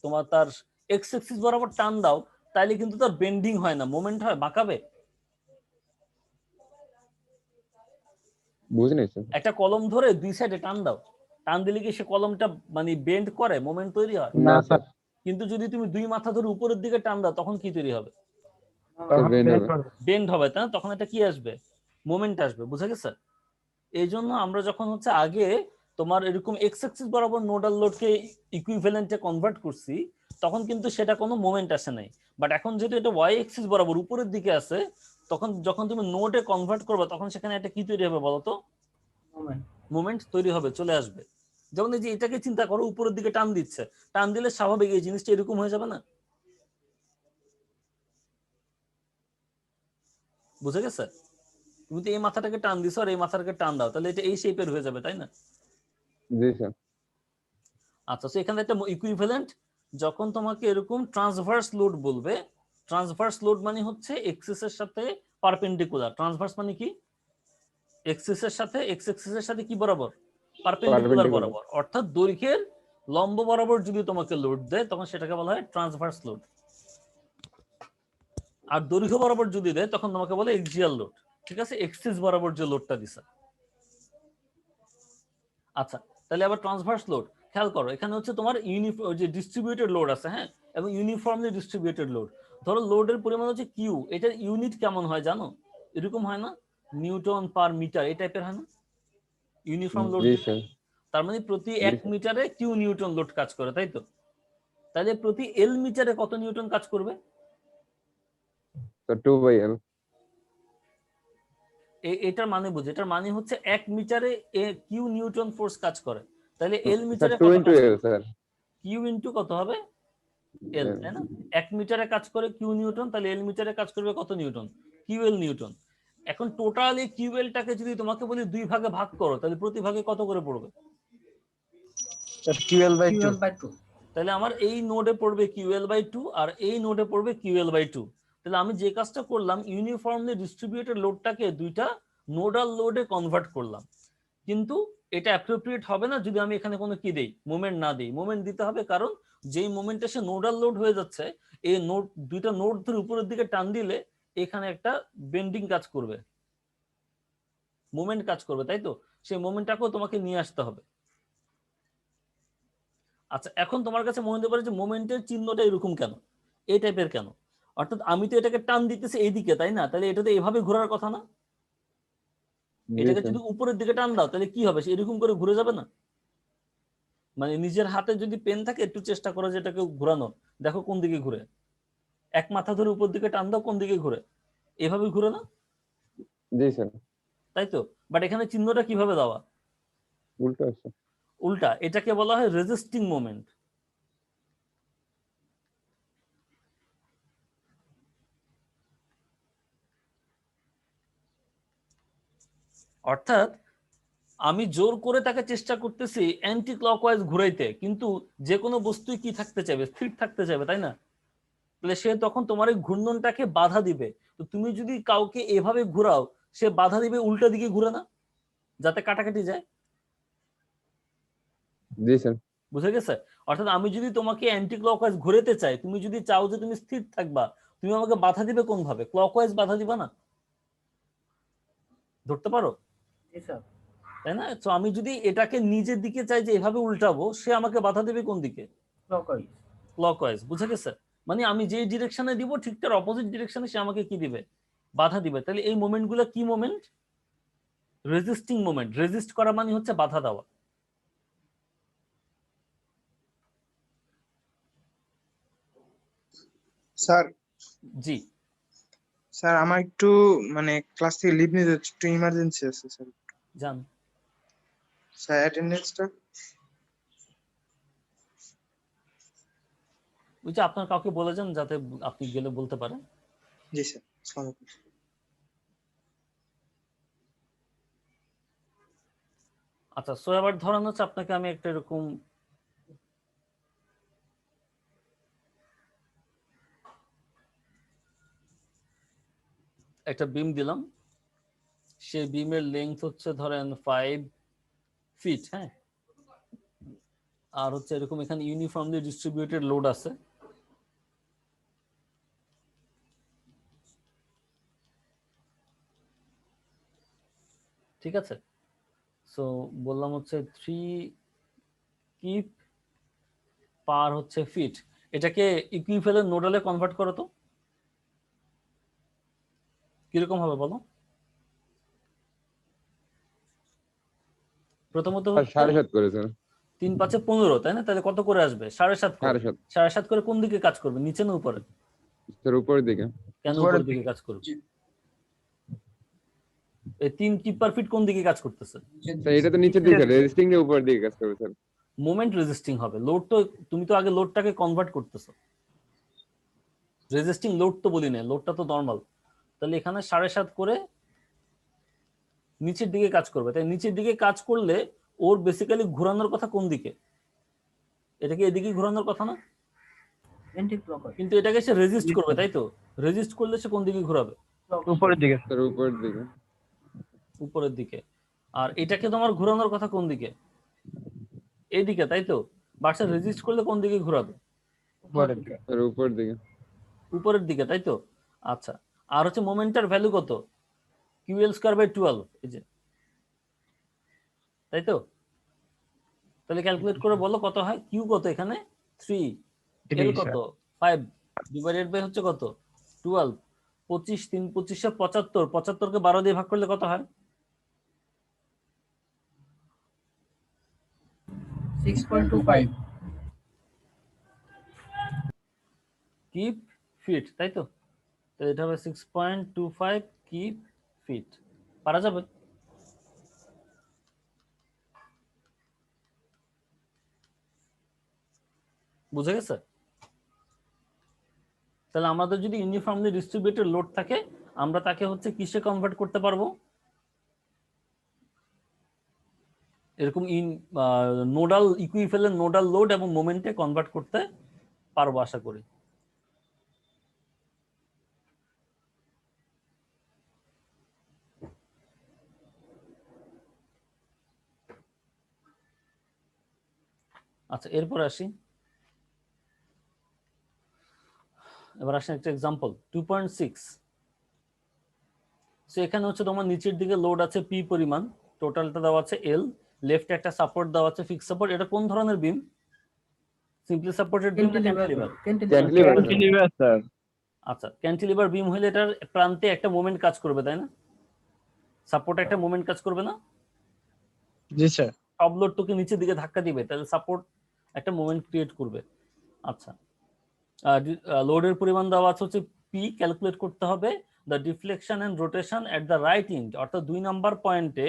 তোমার তার এক্স এক্সিস বরাবর টান দাও তাহলে কিন্তু তার বেন্ডিং হয় না, মোমেন্ট হয়, বাঁকাবে। বুঝিনি স্যার একটা কলম ধরে দুই সাইডে টান দাও, টান দিলে কি সে কলমটা মানে বেন্ড করে, মোমেন্ট তৈরি হয়? না স্যার কিন্তু যদি তুমি দুই মাথা ধরে উপরের দিকে টান দাও তখন কি তৈরি হবে? বেন্ড হবে বেন্ড হবে, তাই না? তখন এটা কি আসবে? মোমেন্ট আসবে। বুঝা গেছে? এই জন্য আমরা যখন হচ্ছে আগে তোমার এরকম এক্স অ্যাক্সিস বরাবর নোডাল লোডকে ইকুইভ্যালেন্টে কনভার্ট করছি তখন কিন্তু সেটা কোনো মোমেন্ট আসে নাই। বাট এখন যেহেতু এটা ওয়াই এক্সিস বরাবর উপরের দিকে আছে, তখন যখন তুমি নোডে কনভার্ট করবে তখন সেখানে একটা কি তৈরি হবে বলো তো? মোমেন্ট তৈরি হবে, চলে আসবে। যেমন এই যে এটাকে চিন্তা করো, উপরের দিকে টান দিচ্ছে, টান দিলে স্বাভাবিক এই জিনিসটা এরকম হয়ে যাবে না? বুঝে গেছে? তুমি তো এই মাথাটাকে টান দিছো আর এই মাথাটাকে টান দাও, তাহলে এটা এই শেপের হয়ে যাবে, তাই না? জি স্যার। আচ্ছা, তো এখানে একটা ইকুইভ্যালেন্ট, যখন তোমাকে এরকম ট্রান্সভার্স লোড বলবে, ট্রান্সভার্স লোড মানে হচ্ছে এক্সিস এর সাথে পারপেন্ডিকুলার। ট্রান্সভার্স মানে কি? এক্সিস এর সাথে, এক্স এক্সিস এর সাথে কি বরাবর? Perpendicular Perpendicular. বরাবর, অর্থাৎ দৈর্ঘ্যের লম্ব বরাবর যদি তোমাকে লোড দেয় তখন সেটাকে বলা হয় ট্রান্সভার্স লোড। আর দৈর্ঘ্য বরাবর যদি দেয় তখন তোমাকে বলে এক্সিয়াল লোড। ঠিক আছে, এক্সিস বরাবর যে লোডটা দিছে। আচ্ছা, তাহলে আবার ট্রান্সভার্স লোড খেয়াল করো, এখানে হচ্ছে তোমার যে ডিস্ট্রিবিউটেড লোড আছে, হ্যাঁ, এবং ইউনিফর্মলি ডিস্ট্রিবিউটেড লোড। ধরো লোডের পরিমাণ হচ্ছে কিউ, এটার ইউনিট কেমন হয় জানো? এরকম হয় না, নিউটন পার মিটার, এই টাইপের হয় না ইউনিফর্ম লোড? জি স্যার। তার মানে প্রতি জি 1 স্যার। মিটারে কিউ নিউটন লোড কাজ করে, তাই তো? তাহলে প্রতি এল মিটারে কত নিউটন কাজ করবে? তো 2/L। এটার মানে বুঝে, এটার মানে হচ্ছে 1 মিটারে কিউ নিউটন ফোর্স কাজ করে, তাহলে এল স্যার মিটারে 2 কত ইন্টু কাজ এল করবে? স্যার। কিউ ইন্টু কত হবে? এল, L। তাই না? 1 মিটারে কাজ করে কিউ নিউটন, তাহলে এল মিটারে কাজ করবে কত নিউটন? QL Newton. এখন টোটাল এই কিউএলটাকে যদি তোমাকে বলি 2 ভাগে ভাগ করো, তাহলে প্রতি ভাগে কত করে পড়বে? QL/2। তাহলে আমার এই নোডে পড়বে QL/2 আর এই নোডে পড়বে QL/2। তাহলে আমি যে কাজটা করলাম, ইউনিফর্মলি ডিস্ট্রিবিউটেড লোডটাকে দুইটা নোডাল লোডে কনভার্ট করলাম। কিন্তু এটা অ্যাপ্রোপ্রিয়েট হবে না যদি আমি এখানে কোনো কি দেই, মোমেন্ট না দেই। মোমেন্ট দিতে হবে, কারণ যেই মোমেন্টে সে নোডাল লোড হয়ে যাচ্ছে, এই নোড দুইটা নোড ধরে উপরের দিকে টান দিলে এখানে একটা বেন্ডিং কাজ করবে, মোমেন্ট কাজ করবে, তাই তো? সেই মোমেন্টটাকেও তোমাকে নিয়ে আসতে হবে। আচ্ছা, এখন তোমার কাছে মনে হতে পারে যে মোমেন্টের চিহ্নটা এরকম কেন, এই টাইপের কেন? অর্থাৎ আমি তো এটাকে টান দিতেছি এইদিকে, তাই না? তাহলে এটা তো এভাবে ঘোরার কথা না? জি এটাকে স্যার। যদি উপরের দিকে টান দাও তাহলে কি হবে, সে এরকম করে ঘুরে যাবে না? মানে নিজের হাতে যদি পেন থাকে একটু চেষ্টা করো যে এটাকে ঘোরানোর, দেখো কোন দিকে ঘুরে। এক মাথা ধরে উপর দিকে টান দাও, কোন দিকে ঘুরে? এভাবে ঘুরে না, জি স্যার। তাই তো? বাট এখানে চিহ্নটা কিভাবে দেওয়া? উল্টো আছে। উল্টা। এটাকে বলা হয় রেজিস্টিং মোমেন্ট। অর্থাৎ আমি জোর করে তাকে চেষ্টা করতেছি অ্যান্টি ক্লকওয়াইজ ঘুরাইতে, কিন্তু যে কোনো বস্তুই কি থাকতে চাইবে, স্থির থাকতে চাইবে, তাই না? তাহলে সে তখন তোমার এই ঘূর্ণনটাকে বাধা দিবে। তো তুমি যদি কাউকে এভাবে ঘুরাও, সে বাধা দিবে উল্টা দিকে ঘুরে না, যাতে কাটাকাটি যায়। জি স্যার। বুঝে গেছে? অর্থাৎ আমি যদি তোমাকে অ্যান্টি ক্লকওয়াইজ ঘুরাতে চাই, তুমি যদি চাও যে তুমি স্থির থাকবা, তুমি আমাকে বাধা দিবে কোন ভাবে? ক্লকওয়াইজ বাধা দিবা না? ধরতে পারো? তাই না? তো আমি যদি এটাকে নিজের দিকে চাই যে এভাবে উল্টাবো, সে আমাকে বাধা দেবে কোন দিকে? ক্লকওয়াইজ। বুঝে গেছে? মানে আমি যে ডিরেকশনে দিব ঠিক তার অপোজিট ডিরেকশনে সে আমাকে কি দিবে, বাধা দিবে। তাহলে এই মোমেন্ট গুলো কি মোমেন্ট? Resisting moment. রেজিস্ট করা মানে হচ্ছে বাধা দেওয়া। স্যার জি, স্যার আমার একটু মানে ক্লাস থেকে লিভ নিতে হচ্ছে, একটু ইমার্জেন্সি আছে স্যার। জান। স্যার অ্যাটেন্ডেন্সটা। ওই যে আপনার কাউকে বলে যান যাতে আপনি গেলে বলতে পারেন। জি স্যার, আসসালামু আলাইকুম। আচ্ছা, সো এবার ধরানো হচ্ছে আপনাকে আমি একটা এরকম একটা বিম দিলাম, সেই বিমের লেন্থ হচ্ছে ধরেন 5 ফিট, হ্যাঁ, আর হচ্ছে এরকম এখানে ইউনিফর্মলি ডিস্ট্রিবিউটেড লোড আছে। ঠিক আছে, সো বললাম হচ্ছে 3 কিপ পার হচ্ছে ফিট। এটাকে ইকুইভ্যালেন্ট নোডালে কনভার্ট করো তো, কিরকম হবে বলো? প্রথমত হচ্ছে 7.5 করে স্যার। 3 5 15, তাই না? তাহলে কত করে আসবে? 7.5 করে। 7.5 7.5 করে কোন দিকে কাজ করবে, নিচে না উপরে? স্যার উপরের দিকে। কেন উপরের উপরের দিকে দিকে। কাজ করবে? এই 3 কিপার ফিট কোন দিকে কাজ করতেছে? স্যার এটা তো নিচের দিকে, রেজিস্টিং এর উপরের দিকে কাজ করবে স্যার। মোমেন্ট রেজিস্টিং হবে, লোড তো তুমি তো আগে লোডটাকে কনভার্ট করতেছো, রেজিস্টিং লোড তো বলি না, লোডটা তো নরমাল। তাহলে এখানে 7.5 করে নিচের দিকে কাজ করবে, তাই নিচের দিকে কাজ করলে ওর বেসিক্যালি ঘোরানোর কথা কোন দিকে? এটাকে এদিকে ঘোরানোর কথা না, কিন্তু এটাকে সে রেজিস্ট করবে, তাই তো? রেজিস্ট করলে সে কোন দিকে ঘোরাবে? উপরের দিকে। স্যার উপরের দিকে। উপরের দিকে। আর এটাকে তোমার ঘোরানোর কথা কোন দিকে? এইদিকে, তাই তো? বাট সে রেজিস্ট করলে কোন দিকে ঘোরাবে? উপরের দিকে। স্যার উপরের দিকে। উপরের দিকে, তাই তো? আচ্ছা, আর হচ্ছে মোমেন্টার ভ্যালু কত? QL²/12, এই যে, তাই তো? তাহলে ক্যালকুলেট করে বলো কত হয়। কিউ কত এখানে? 3, এল কত? 5, ডিভাইডেড বাই হচ্ছে কত? 12। 25, 3 25 75, 75 কে 12 দিয়ে ভাগ করলে কত হয়? 6.25 কিপ ফিট, তাই তো? তাহলে এটা হবে 6.25 কিপ ফিট। পারা যাবে? বুঝে গেছে? তাহলে আমাদের যদি ইউনিফর্মলি ডিস্ট্রিবিউটেড লোড থাকে, আমরা তাকে হচ্ছে কিসে কনভার্ট করতে পারবো? এরকম নোডাল ইকুইভ্যালেন্ট নোডাল লোড এবং মোমেন্টে কনভার্ট করতে পারবো আশা করি। আচ্ছা, এরপর আসি, এবার আসেন একটা এক্সাম্পল 2.6। সো এখানে হচ্ছে তোমার নিচের দিকে লোড আছে পি পরিমাণ, টোটালটা দেওয়া আছে এল, লেফটে একটা সাপোর্ট দেওয়া আছে, ফিক্স সাপোর্ট। এটা কোন ধরনের বিম? সিম্পলি সাপোর্টেড বিম না ক্যান্টিলিভার? Cantilever sir. আচ্ছা, ক্যান্টিলিভার বিম হলে এটার প্রান্তে একটা মোমেন্ট কাজ করবে, তাই না? সাপোর্ট একটা মোমেন্ট কাজ করবে না? জি স্যার। সব লোড তোকে নিচের দিকে ধাক্কা দিবে, তাহলে সাপোর্ট একটা মোমেন্ট ক্রিয়েট করবে। আচ্ছা, লোডের পরিমাণ দেওয়া আছে হচ্ছে পি, ক্যালকুলেট করতে হবে the deflection and rotation at the right end, অর্থাৎ 2 নাম্বার পয়েন্টে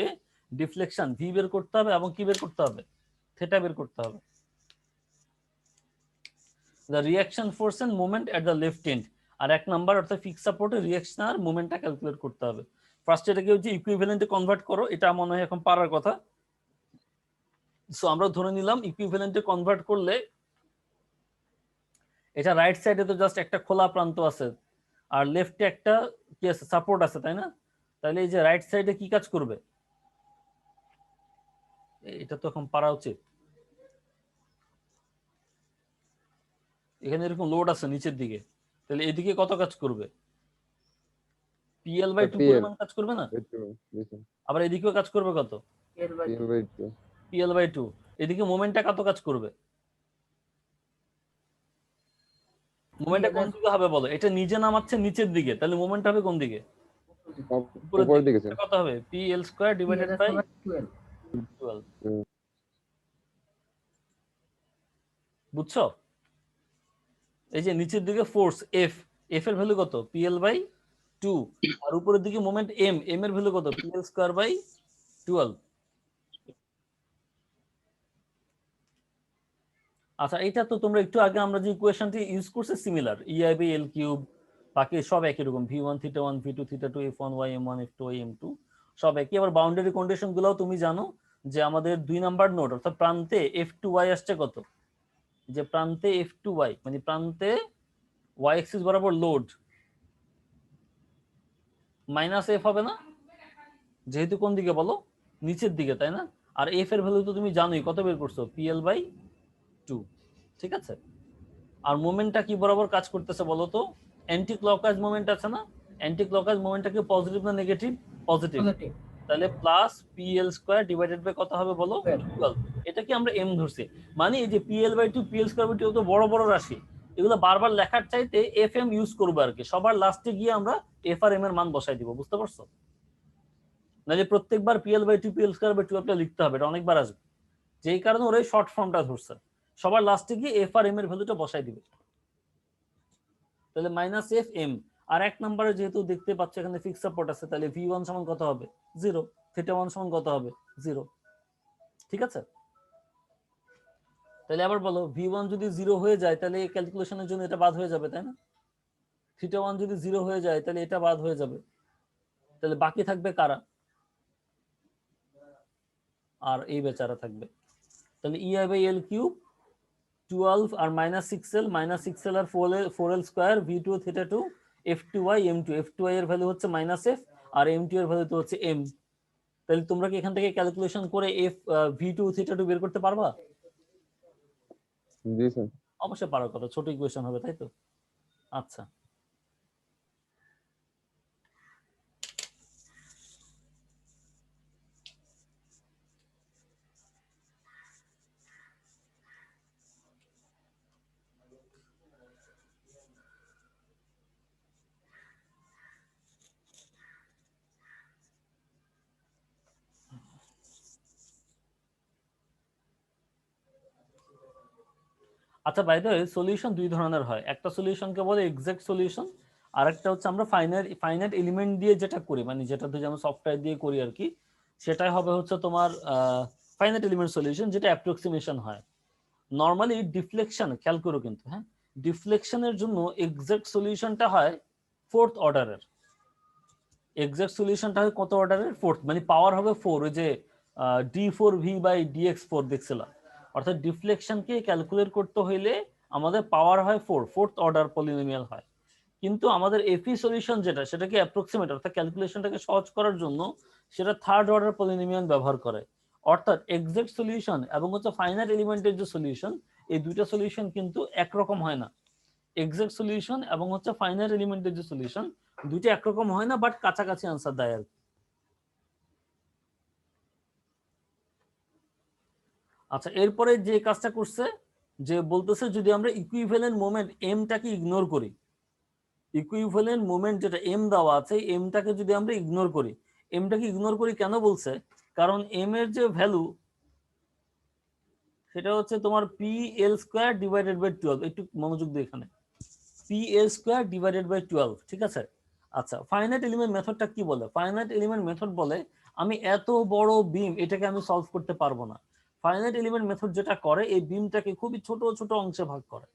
ডিফ্লেকশন ভি বের করতে হবে এবং কি বের করতে হবে? থিটা বের করতে হবে। The reaction force and moment at the left end, আর 1 নাম্বার অর্থাৎ ফিক্স সাপোর্টে রিঅ্যাকশন আর মোমেন্টটা ক্যালকুলেট করতে হবে। ফার্স্ট এটাকে হচ্ছে ইকুইভ্যালেন্টে কনভার্ট করো, এটা মনে হয় এখন পারার কথা। সো আমরা ধরে নিলাম ইকুইভ্যালেন্টে কনভার্ট করলে এটা রাইট সাইডে তো জাস্ট একটা খোলা প্রান্ত আছে আর লেফটে একটা কি আছে, সাপোর্ট আছে, তাই না? তাহলে এই যে রাইট সাইডে কি কাজ করবে? এটা তো এখন পারা উচিত। এখানে এরকম লোড আছে নিচের দিকে, তাহলে এদিকে কত কাজ করবে? PL/2 পরিমাণ কাজ করবে না? আবার এদিকেও কাজ করবে কত? PL/2। এদিকে মোমেন্টটা কত কাজ করবে? মোমেন্টটা কোন দিকে হবে বলো? এটা নিজে নামাচ্ছে নিচের দিকে, তাহলে মোমেন্ট হবে কোন দিকে? উপরের দিকে স্যার। কত হবে? PL² divided by 12। বুঝছো? এই যে নিচের দিকে ফোর্স এফ, এফ এর ভ্যালু কত? PL/2, আর উপরের দিকে মোমেন্ট এম, এম এর ভ্যালু কত? PL²/12। আচ্ছা, এটা তো তোমরা একটু আগে আমরা যে ইকুয়েশনটি ইউজ করছি সিমিলার, EI/L3, বাকি সব একই রকম, V1 θ1 V2 θ2 F1 Y M1 F2 Y M2 সব একই। আবার বাউন্ডারি কন্ডিশন গুলাও তুমি জানো যে আমাদের 2 নাম্বার নোড অর্থাৎ প্রান্তে F2Y আসছে কত? যে প্রান্তে F2Y মানে প্রান্তে Y অ্যাক্সিস বরাবর লোড মাইনাস এফ হবে না, যেহেতু কোন দিকে বলো? নিচের দিকে, তাই না? আর এফ এর ভ্যালু তো তুমি জানোই, কত বের করছো? PL/2, ঠিক আছে? আর মোমেন্টটা কি বরাবর কাজ করতেছে বলো তো? অ্যান্টি ক্লকওয়াইজ মোমেন্ট আছে না? অ্যান্টি ক্লকওয়াইজ মোমেন্টটা কি পজিটিভ না নেগেটিভ? পজিটিভ। তাহলে প্লাস PL² ডিভাইডেড বাই কত হবে বলো? 12। এটা কি আমরা এম ধরছি, মানে এই যে PL/2 PL²/2 তো বড় বড় রাশি, এগুলো বারবার লেখার চাইতে FM ইউজ করবো আর কি। সবার লাস্টে গিয়ে আমরা এফ আর এম এর মান বসাই দিব, বুঝতে পারছো? নাহলে প্রত্যেকবার PL/2 PL²/2 লিখতে হবে, এটা অনেকবার আসবে। যেই কারণে ওরা শর্ট ফর্মটা ধরছে, সবার লাস্টে গিয়ে এফ আর এম এর ভ্যালুটা বসাই দিবে। তাহলে মাইনাস এফ এম, আর এক নম্বরে যেহেতু দেখতে পাচ্ছ এখানে ফিক্স সাপোর্ট আছে, তাহলে ভি ওয়ান সমান কত হবে 0, থিটা ওয়ান সমান কত হবে 0। ঠিক আছে, তাহলে আবার বলো ভি ওয়ান যদি 0 হয়ে যায় তাহলে এই ক্যালকুলেশনের জন্য এটা বাদ হয়ে যাবে, তাই না? থিটা ওয়ান যদি 0 হয়ে যায় তাহলে এটা বাদ হয়ে যাবে, তাহলে বাকি থাকবে কারা? আর এই বেচারা থাকবে। তাহলে ইআই বাই এল কিউব 12 আর -6l আর 4l square v2 theta 2 f2y m2, f2y এর ভ্যালু হচ্ছে -f আর m2 এর ভ্যালু তো হচ্ছে m। তাহলে তোমরা কি এখান থেকে ক্যালকুলেশন করে f v2 থিটা 2 বের করতে পারবা? জি স্যার। অবশ্যই পারার কথা, ছোট ইকুয়েশন হবে, তাই তো? আচ্ছা, আচ্ছা বাই দ্য ওয়ে সলিউশন দুই ধরনের হয়, একটা সলিউশনকে বলে এক্সাক্ট সলিউশন, আর একটা হচ্ছে আমরা ফাইনাইট এলিমেন্ট দিয়ে যেটা করি, মানে যেটা দিয়ে আমরা সফটওয়্যার দিয়ে করি আর কি, সেটাই হবে হচ্ছে তোমার ফাইনাইট এলিমেন্ট সলিউশন, যেটা অ্যাপ্রক্সিমেশন হয়। নরমালি ডিফ্লেকশন খেয়াল করো কিন্তু, হ্যাঁ, ডিফ্লেকশনের জন্য এক্সাক্ট সলিউশনটা হয় ফোর্থ অর্ডারের। এক্সাক্ট সলিউশনটা হয় কত অর্ডারের? ফোর্থ, মানে পাওয়ার হবে 4, ওই যে d4v/dx4 দেখছিলাম। অর্থাৎ ডিফ্লেকশনকে ক্যালকুলেট করতে হইলে আমাদের পাওয়ার হয় 4, ফোর্থ অর্ডার পলিনোমিয়াল হয়। কিন্তু আমাদের এফি সলিউশন যেটা, সেটাকে অ্যাপ্রক্সিমেট অর্থাৎ ক্যালকুলেশনটাকে সহজ করার জন্য সেটা থার্ড অর্ডার পলিনোমিয়াল ব্যবহার করে। অর্থাৎ এক্সাক্ট সলিউশন এবং হচ্ছে ফাইনাইট এলিমেন্টের যে সলিউশন, এই দুইটা সলিউশন কিন্তু একরকম হয় না। এক্সাক্ট সলিউশন এবং হচ্ছে ফাইনাইট এলিমেন্টের যে সলিউশন, দুইটা একরকম হয় না, বাট কাছাকাছি আনসার দেয় আর কি। আচ্ছা, এরপরে যে কাজটা করছে, যে বলতেছে যদি আমরা ইকুইভ্যালেন্ট মোমেন্ট এমটাকে ইগনোর করি, ইকুইভ্যালেন্ট মোমেন্ট যেটা এম দেওয়া আছে, এমটাকে যদি আমরা ইগনোর করি, এমটাকে ইগনোর করি কেন বলছে? কারণ এম এর যে ভ্যালু সেটা হচ্ছে তোমার P L square divided by 12, একটু মনোযোগ দিই এখানে, P L square divided by 12, ঠিক আছে? আচ্ছা, ফাইনাইট এলিমেন্ট মেথডটা কি বলে? ফাইনাইট এলিমেন্ট মেথড বলে আমি এত বড় বিম এটাকে আমি সলভ করতে পারবো না। ফাইনাইট এলিমেন্ট মেথড যেটা করে, এই বিমটাকে খুবই ছোট ছোট অংশে ভাগ করে।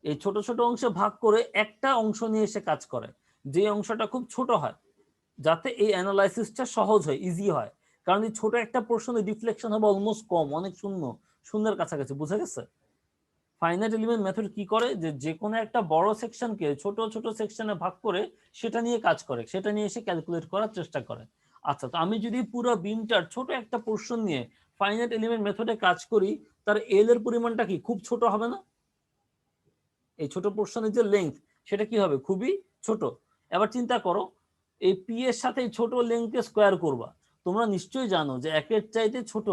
এই ছোট ছোট অংশে ভাগ করে একটা অংশ নিয়ে এসে কাজ করে, যে অংশটা খুব ছোট হয়, যাতে এই অ্যানালাইসিসটা সহজ হয়, ইজি হয়। কারণ এই ছোট একটা পোর্শনে ডিফ্লেকশন হবে অলমোস্ট কম, অনেক শূন্যের কাছাকাছি, বুঝা গেছে? ফাইনাইট এলিমেন্ট মেথড কি করে, যে কোনো একটা বড় সেকশনকে ছোট ছোট সেকশনে ভাগ করে সেটা নিয়ে কাজ করে, সেটা নিয়ে এসে ক্যালকুলেট করার চেষ্টা করে। আচ্ছা, তো আমি যদি পুরো বিমটার ছোট একটা পোর্শন নিয়ে ফাইনাইট এলিমেন্ট মেথডে কাজ করি, তার এল এর পরিমাণটা কি খুব ছোট হবে না? এই ছোট পোর্শনের যে লেংথ, সেটা কি হবে? খুবই ছোট। এবার চিন্তা করো, এই পি এর সাথে ছোট লেংথকে স্কোয়ার করবা, তোমরা নিশ্চয়ই জানো যে একের চাইতে ছোট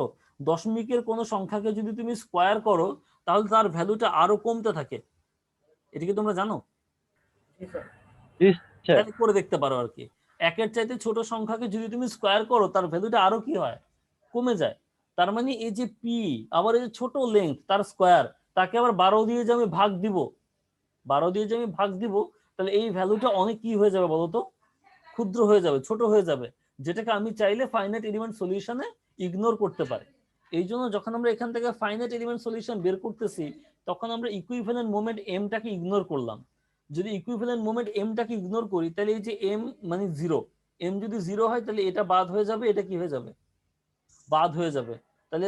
দশমিকের কোনো সংখ্যাকে যদি তুমি স্কোয়ার করো তাহলে তার ভ্যালুটা আরো কমতে থাকে। এটা কি তোমরা জানো? করে দেখতে পারো আর কি, একের চাইতে ছোট সংখ্যাকে যদি তুমি স্কোয়ার করো তার ভ্যালুটা আরো কি হয়? কমে যায়। তার মানে এই যে পি আবার এই যে ছোট লেংথ তার স্কোয়ার, তাকে আবার 12 দিয়ে যে আমি ভাগ দিব, 12 দিয়ে যে আমি ভাগ দিব, তাহলে এই ভ্যালুটা অনেক কি হয়ে যাবে বলতো? ক্ষুদ্র হয়ে যাবে, ছোট হয়ে যাবে, যেটাকে আমি চাইলে ফাইনাইট এলিমেন্ট সলিউশনে ইগনোর করতে পারি। এই জন্য যখন আমরা এখান থেকে ফাইনাইট এলিমেন্ট সলিউশন বের করতেছি, তখন আমরা ইকুইভ্যালেন্ট মোমেন্ট এমটাকে ইগনোর করলাম। যদি ইকুইভ্যালেন্ট মোমেন্ট এমটাকে ইগনোর করি, তাহলে এই যে এম মানে 0, এম যদি 0 হয় তাহলে এটা বাদ হয়ে যাবে, এটা কি হয়ে যাবে? বাদ হয়ে যাবে। তাহলে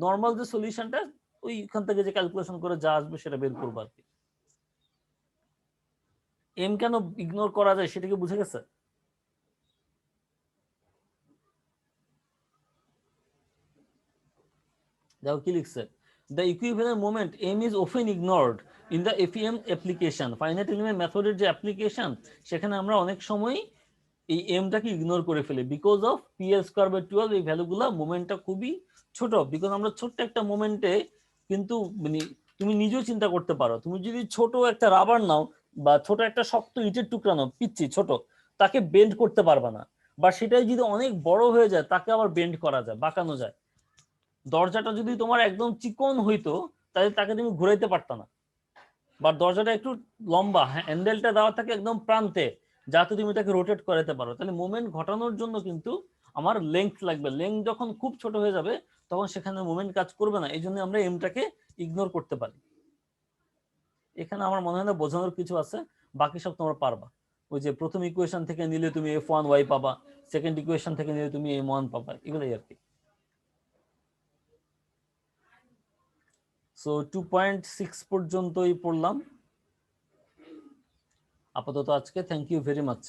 নর্মাল যে সলিউশনটা, ওইখান থেকে যে ক্যালকুলেশন করে যা আসবে সেটা বের করবো আর কি। এম কেন ইগনোর করা যায় সেটা কি বুঝে গেছে? দেখো কি লিখছে, the equivalent moment m is often ignored in the FEM application, finite element মেথডের যে অ্যাপ্লিকেশন, সেখানে আমরা অনেক সময় এই এমটাকে ইগনোর করে ফেলি বিকজ অফ PL²/12, এই ভ্যালুগুলো মোমেন্টটা খুবই ছোট। বিকজ আমরা ছোট্ট একটা মোমেন্টে কিন্তু মানে তুমি নিজেও চিন্তা করতে পারো, তুমি যদি ছোট একটা রাবার নাও বা ছোট একটা শক্ত ইটের টুকরা নাও, পিচ্ছি ছোট, তাকে বেন্ড করতে পারবা না। বা সেটাই যদি অনেক বড় হয়ে যায় তাকে আবার বেন্ড করা যায়, বাঁকানো যায়। দরজাটা যদি তোমার একদম চিকন হইতো তাহলে তাকে তুমি ঘুরাইতে পারত না, বা দরজাটা একটু লম্বা, হ্যান্ডেলটা দেওয়া থাকে একদম প্রান্তে যাতে তুমি তাকে রোটেট করাতে পারো। তাহলে মুভমেন্ট ঘটানোর জন্য কিন্তু আমার লেংথ লাগবে। লেংথ যখন খুব ছোট হয়ে যাবে তখন সেখানে মুভমেন্ট কাজ করবে না, এই জন্য আমরা এমটাকে ইগনোর করতে পারি। এখানে আমার মনে হয় না বোঝানোর কিছু আছে, বাকি সব তোমরা পারবা। ওই যে প্রথম ইকুয়েশন থেকে নিলে তুমি f1y পাবা, সেকেন্ড ইকুয়েশন থেকে নিলে তুমি m1 পাবা, এগুলোই আর কি। সো 2.6 পর্যন্তই পড়লাম আপাতত আজকে। Thank you very much.